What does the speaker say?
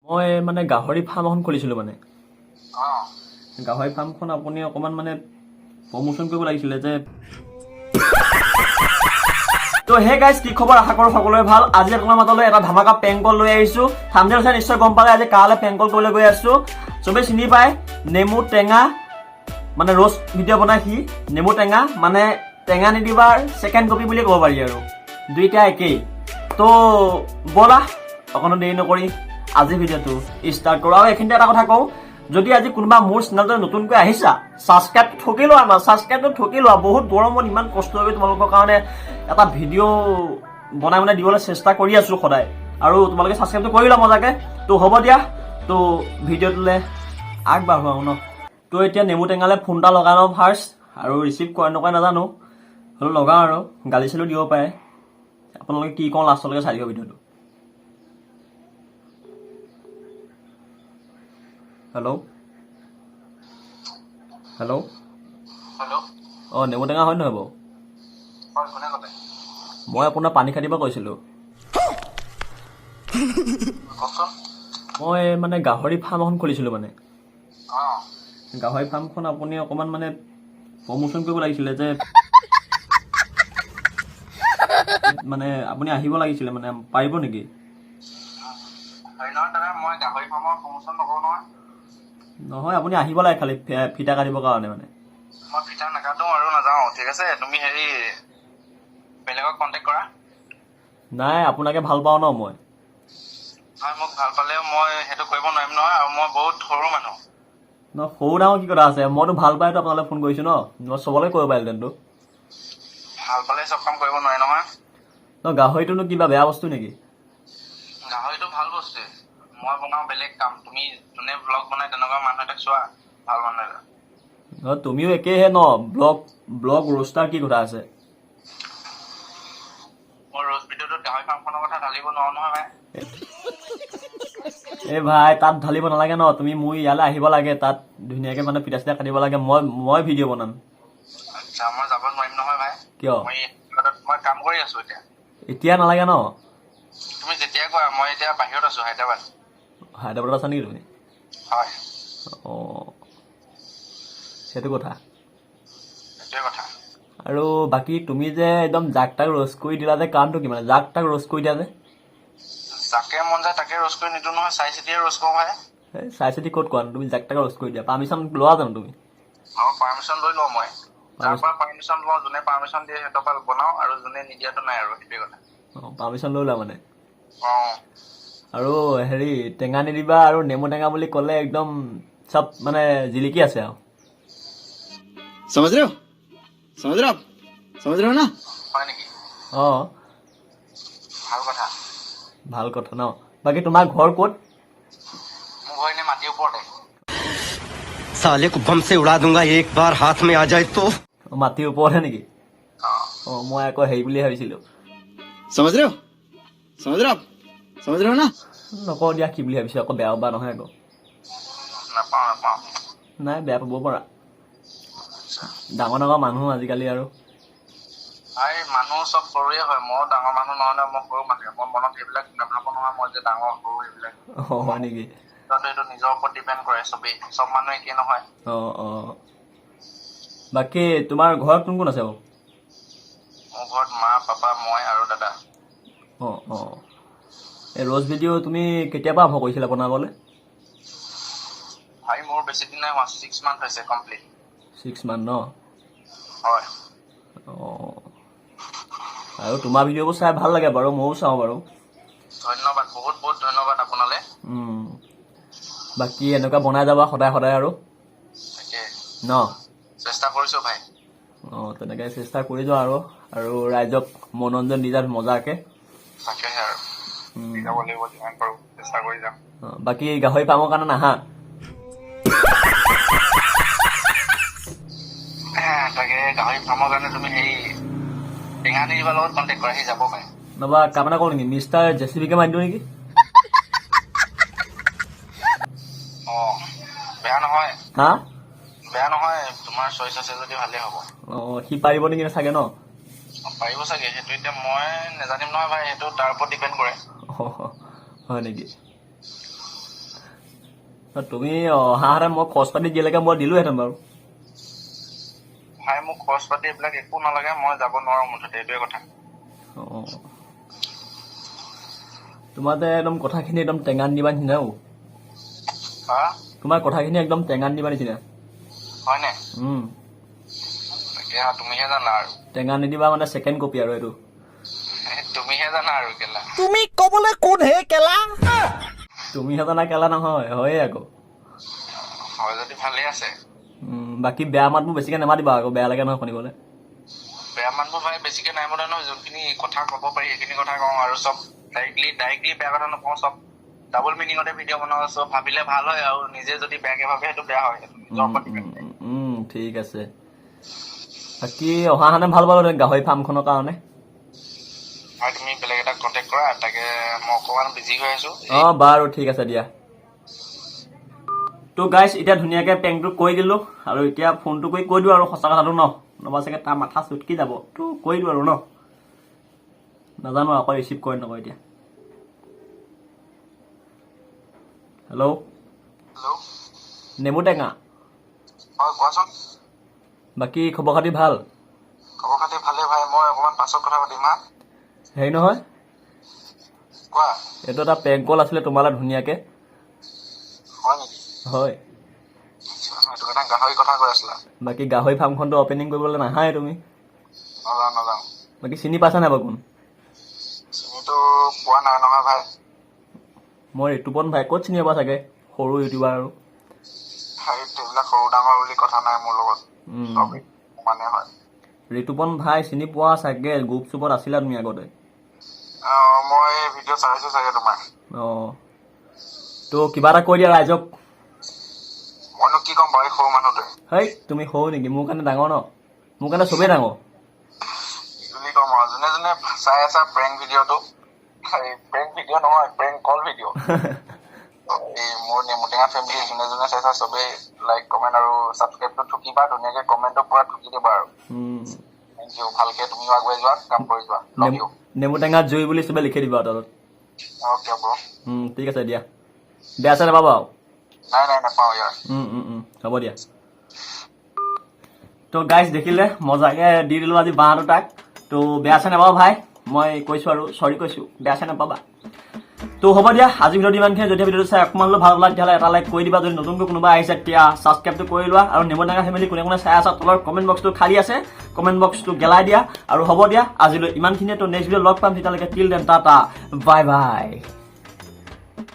মই মানে গাহৰি ফাৰ্ম এখন খুলিছিলোঁ মানে অঁ গাহৰি ফাৰ্মখন আপুনি অকণমান মানে প্ৰমোশ্যন কৰিব লাগিছিলে যে তো হে গাইজ কি খবৰ আশা কৰোঁ সকলোৰে ভাল আজি আপোনাৰ মাজলৈ এটা ধামাকা প্ৰেংক কল লৈ আহিছোঁ থাম্বনেইল চাই নিশ্চয় গম পালে আজি কালে প্ৰেংক কল কৰিবলৈ গৈ আছোঁ চবেই চিনি পায় নেমু টেঙা মানে ৰ'ষ্ট ভিডিঅ' বনাই সি নেমু টেঙা মানে টেঙা নিদিবাৰ ছেকেণ্ড কপি বুলি ক'ব পাৰি আৰু দুইটা একেই তো ব'লা অকণো দেৰি নকৰি আজি ভিডিঅ'টো ষ্টাৰ্ট কৰোঁ আৰু এইখিনিতে এটা কথা কওঁ যদি আজি কোনোবা মোৰ চেনেলটো নতুনকৈ আহিছা ছাবস্ক্ৰাইব ঠকি লোৱা না ছাবস্ক্ৰাইবটো ঠকি লোৱা বহুত গৰমত ইমান কষ্ট কৰি তোমালোকৰ কাৰণে এটা ভিডিঅ' বনাই দিবলৈ চেষ্টা কৰি আছোঁ সদায় আৰু তোমালোকে ছাবস্ক্ৰাইবটো কৰি লোৱা মজাকৈ তো হ'ব দিয়া তো ভিডিঅ'টোলৈ আগবাঢ়ো আৰু ন তো এতিয়া নেমু টেঙালৈ ফোন এটা লগাই লওঁ ফাৰ্ষ্ট আৰু ৰিচিভ কৰে নকৰে নাজানো হ'লেও লগাওঁ আৰু গালি চালিও দিব পাৰে আপোনালোকে কি কওঁ লাষ্টলৈকে চাই দিব ভিডিঅ'টো হেল্ল' হেল্ল' হেল্ল' অঁ নেমু টেঙা হয় নহয় বাৰু হয় কোনে ক'লে মই আপোনাৰ পানী খাটিব কৈছিলোঁ কওকচোন মই মানে গাহৰি ফাৰ্ম এখন খুলিছিলোঁ মানে অঁ গাহৰি ফাৰ্মখন আপুনি অকণমান মানে প্ৰমোশ্যন কৰিব লাগিছিলে যে মানে আপুনি আহিব লাগিছিলে মানে পাৰিব নেকি হেৰি নহয় দাদা মই গাহৰি ফাৰ্মৰ প্ৰমোশ্যন নকৰোঁ নহয় নহয় আপুনি আহিব লাগে খালি ফিটা কাটিবৰ কাৰণে মানে মই ফিটা নাকাটো আৰু নাযাওঁ ঠিক আছে তুমি হেৰি বেলেগক কণ্টেক্ট কৰা নাই আপোনাকে ভাল পাওঁ ন মই হয় মোক ভাল পালেও মই সেইটো কৰিব নোৱাৰিম নহয় আৰু মই বহুত সৰু মানুহ ন সৰু ডাঙৰ কি কথা আছে মইতো ভাল পাইতো আপোনালৈ ফোন কৰিছোঁ ন মই চবলৈ কৰিব পাৰিলোহেঁতেনতো ভাল পালে চব কাম কৰিব নোৱাৰে নহয় ন গাহৰিটোনো কিবা বেয়া বস্তু নেকি গাহৰিটো ভাল বস্তুৱে মই বনাওঁ বেলেগ কাম তুমি যোনে ব্লগ বনাই তেনেকুৱা মানুহ এটাক চোৱা ভাল মানুহ এটা ন তুমিও একেইহে ন ব্লগ ৰোষ্টাৰ কি কথা আছে মই ৰ'জ ভিডিঅ'টোত গাহৰি ফাৰ্মখনৰ কথা ঢালিব নোৱাৰো নহয় ভাই এই ভাই তাত ঢালিব নালাগে ন তুমি মোৰ ইয়ালৈ আহিব লাগে তাত ধুনীয়াকৈ মানে ফিটা চিটা কাটিব লাগে মই ভিডিঅ' বনাম আচ্ছা মই যাব নোৱাৰিম নহয় ভাই কিয় মই কাম কৰি আছো এতিয়া এতিয়া নালাগে ন তুমি যেতিয়াই কোৱা মই এতিয়া বাহিৰত আছো হায়দৰাবাদ হায়দৰাবাদত আছা নেকি তুমি হয় অঁ সেইটো কথা সেইটোৱে কথা আৰু বাকী তুমি যে একদম জাক তাক ৰ'ষ্ট কৰি দিলা যে কাৰণটো কি মানে জাক তাক ৰ'ষ্ট কৰি দিয়া যে যাকে মন যায় তাকে ৰ'জ কৰি নিদিওঁ নহয় চাই চিতিয়ে ৰ'জ কৰোঁ ভাই এই চাই চিতি ক'ত কোৱা তুমি জাক তাক ৰ'ষ্ট কৰি দিয়া পাৰ্মিশ্যন লোৱা জানো তুমি আৰু পাৰ্মিশ্যন লৈ লওঁ মই যাৰ পৰা পাৰ্মিশ্যন লওঁ যোনে পাৰ্মিশ্যন দিয়ে সিহঁতৰ পৰা বনাওঁ আৰু যোনে নিদিয়াটো নাই আৰু সেইটোৱে কথা অঁ পাৰ্মিশ্যন লৈ লোৱা মানে অঁ আৰু হেৰি টেঙা নিদিবা আৰু নেমু টেঙা বুলি ক'লে একদম চব মানে জিলিকি আছে আৰু समझ रहे हो आप समझ रहे हो ना হয় নেকি অঁ ভাল কথা ভাল কথা ন বাকী তোমাৰ ঘৰ ক'ত মোৰ ঘৰ এনে মাটিৰ ওপৰতে साले को बम से उड़ा दूंगा एक बार हाथ में आ जाए तो মাটিৰ ওপৰতহে নেকি অঁ অঁ মই আকৌ হেৰি বুলি ভাবিছিলোঁ समझ रहे हो आप समझ रहे हो ना নকওঁ দিয়া কি বুলি ভাবিছোঁ আকৌ বেয়া বা নহয় আকৌ নাপাওঁ নাই বেয়া পাব পৰা ডাঙৰ ডাঙৰ মানুহ আজিকালি আৰু এই মানুহ চব সৰুৱে হয় মই ডাঙৰ মানুহ নহয় নহয় মই সৰু মানুহ মই মনত এইবিলাক নাভাবোঁ নহয় মই যে ডাঙৰ সৰু এইবিলাক অঁ হয় নেকি এইটো নিজৰ ওপৰত ডিপেণ্ড কৰে চবেই চব মানুহ একেই নহয় অঁ অঁ বাকী তোমাৰ ঘৰত কোন কোন আছে বাৰু মোৰ ঘৰত মা পাপা মই আৰু দাদা অঁ অঁ এই ৰ'জ ভিডিঅ' তুমি কেতিয়াবা আৰম্ভ কৰিছিলা বনাবলৈ ভাই মোৰ বেছি দিন নাই হোৱা 6 মান্থ হৈছে কমপ্লিট 6 মান ন হয় অঁ আৰু তোমাৰ ভিডিঅ'বোৰ চাই ভাল লাগে বাৰু ময়ো চাওঁ বাৰু ধন্যবাদ বহুত বহুত ধন্যবাদ আপোনালৈ বাকী এনেকুৱা বনাই যাবা সদায় সদায় আৰু তাকে ন চেষ্টা কৰিছোঁ ভাই অঁ তেনেকৈ চেষ্টা কৰি যোৱা আৰু ৰাইজক মনোৰঞ্জন দি যাত মজাকৈ তাকেহে আৰু যাব লাগিব যিমান পাৰোঁ চেষ্টা কৰি যাম বাকী গাহৰি ফাৰ্মৰ কাৰণে নাহা তাকে গাহৰি ফাৰ্মৰ কাৰণে তুমি হেৰি টেঙা নিদিবাৰ লগত কণ্টেক্ট কৰা সি যাব পাৰে নহবা কাম এটা কৰোঁ নেকি মিষ্টাৰ জেচিবিকে মাৰি দিওঁ নেকি অঁ বেয়া নহয় হা তোমাৰ চইচ আছে যদি ভালেই হ'ব অঁ সি পাৰিব নেকি চাগে ন পাৰিব চাগে সেইটো এতিয়া মই নাজানিম নহয় ভাই সেইটো তাৰ ওপৰত ডিপেণ্ড কৰে হয় নেকি তুমি অহাহেঁতেন মই খৰচ পাতি দিলেকে মই দিলোহেঁতেন বাৰু। ভাই মোক খৰচ পাতি এইবিলাক একো নালাগে, মই যাব নোৱাৰো মুঠতে, এইটোৱে কথা। তোমাৰ যে একদম কথাখিনি একদম টেঙা নিবা নিচিনা অ'। হা তোমাৰ কথাখিনি একদম টেঙা নিবা নিচিনা। হয়নে? তাকে তুমিহে জানা আৰু। টেঙা নিদিবা মানে ছেকেণ্ড কপি আৰু এইটো। তুমিহে জানা আৰু কেলা। তুমি কবলৈ কোন হে কেলা? তুমিহে জানা কেলা নহয়, হয়ে আকৌ। হয় যদি ভালেই আছে। বাকী বেয়া মাতবোৰ বেছিকে নেমাতিবা আকৌ, বেয়া লাগে নহয় শুনিবলৈ। বেয়া মানুহবোৰ ভাই বেছিকে নাই মতা নহয়, যোনখিনি কথা ক'ব পাৰি সেইখিনি কথা কওঁ, আৰু চব ডাইৰেক্টলি বেয়া কথা নকওঁ, চব ডাবল মিনিঙতে ভিডিঅ' বনাওঁ, চব ভাবিলে ভাল হয়, আৰু নিজে যদি বেয়াকে ভাবে সেইটো বেয়া হয়। নিজৰ ওপৰত depend কৰে। ঠিক আছে। বাকী অহাহেঁতেন ভাল পালো গাহৰি ফাৰ্মখনৰ কাৰণে। আৰু তুমি বেলেগ এটা কণ্টেক্ট কৰা, তাকে মই অকণমান বিজি হৈ আছো। বাৰু ঠিক আছে দিয়া। তো গাইজ এতিয়া ধুনীয়াকে পেংটো কৰি দিলো, আৰু এতিয়া ফোনটো কৰি কৈ দিওঁ আৰু সঁচা কথাটো ন, নবা চাগে তাৰ মাথা চুটকি যাব, তো কৈ দিওঁ আৰু ন। নাজানো আকৌ ৰিচিভ কৰে নকয় এতিয়া। হেল্ল', হেল্ল', নেমু টেঙা। হয় কোৱাচোন। বাকী খবৰ খাতি ভাল? খবৰ খাতি ভালে ভাই, মই অকণমান পাছত কথা পাতিম হা। হেৰি নহয়, কোৱা। এইটো এটা পেংক কল আছিলে তোমালৈ ধুনীয়াকে। হয় নেকি? হয়। সেইটো কাৰণে গাহৰি কথা কৈ আছিলা। বাকী গাহৰি ফাৰ্মখনটো অপেনিং কৰিবলৈ নাহাই তুমি। নাযাওঁ। বাকী চিনি পাইছা নাই বাৰু কোন? চিনিটো পোৱা নাই নহয় ভাই। মই ঋতুপন ভাই, ক'ত চিনি পাবা চাগে, সৰু ইউটিউবাৰ আৰু। এইবিলাক সৰু ডাঙৰ বুলি কথা নাই মোৰ লগত, মানে হয়। ঋতুপন ভাই চিনি পোৱা চাগে, গ্ৰুপ চুপত আছিলা তুমি আগতে। মই ভিডিঅ' চাইছো চাগে তোমাৰ। তো কিবা এটা কৈ দিয়া ৰাইজক। মইনো কি ক'ম বাৰু, সৰু মানুহটোৱে। হেই তুমি সৰু নেকি? মোৰ কাৰণে ডাঙৰ ন, মোৰ কাৰণে চবেই ডাঙৰ। বুলি ক'ম আৰু, যোনে যোনে চাই আছা প্ৰেংক ভিডিঅ'টো, প্ৰেংক ভিডিঅ' নহয়, প্ৰেংক কল ভিডিঅ'। এই মোৰ নেমুটেঙা ফেমিলি যোনে যোনে চাইছা চবেই লাইক কমেণ্ট আৰু ছাবস্ক্ৰাইবটো ঠুকিবা, ধুনীয়াকে কমেণ্টটো পুৰা ঠুকি দিবা আৰু। থেংক ইউ, ভালকে তুমিও আগুৱাই যোৱা, কাম কৰি যোৱা। Love you. নেমু টেঙাত জুই বুলি চবে লিখি দিবা তাত। অ'কে ব্ৰ'। ঠিক আছে দিয়া, বেয়া চেয়া নাপাবা আৰু। নাই নাপাওঁ ইয়াৰ। হ'ব দিয়া। তো গাইজ দেখিলে মজাকে দি দিলোঁ আজি বাঁহ দুটাক। তো বেয়া চেয়া নাপাবা ভাই, মই কৈছোঁ আৰু চৰি কৈছোঁ, বেয়া চেয়া নাপাবা। তো হ'ব দিয়া, আজি ভিডিঅ'টো ইমানখিনি। যদি ভিডিঅ'টো চাই অকণমান ভাল লাগে তেতিয়াহ'লে এটা লাইক কৰি দিবা। যদি নতুনকৈ কোনোবা আহিছে তেতিয়া ছাবস্ক্ৰাইবটো কৰি লোৱা, আৰু নেমু টেঙা ফেমিলি কোনে কোনে চাই আছা তলৰ কমেণ্ট বক্সটো খালী আছে, কমেণ্ট বক্সটো গেলাই দিয়া। আৰু হ'ব দিয়া আজিলৈ ইমানখিনিয়ে। তো নেক্সট ভিডিঅ' লগ পাম, তেতিয়ালৈকে till then Tata, bye bye.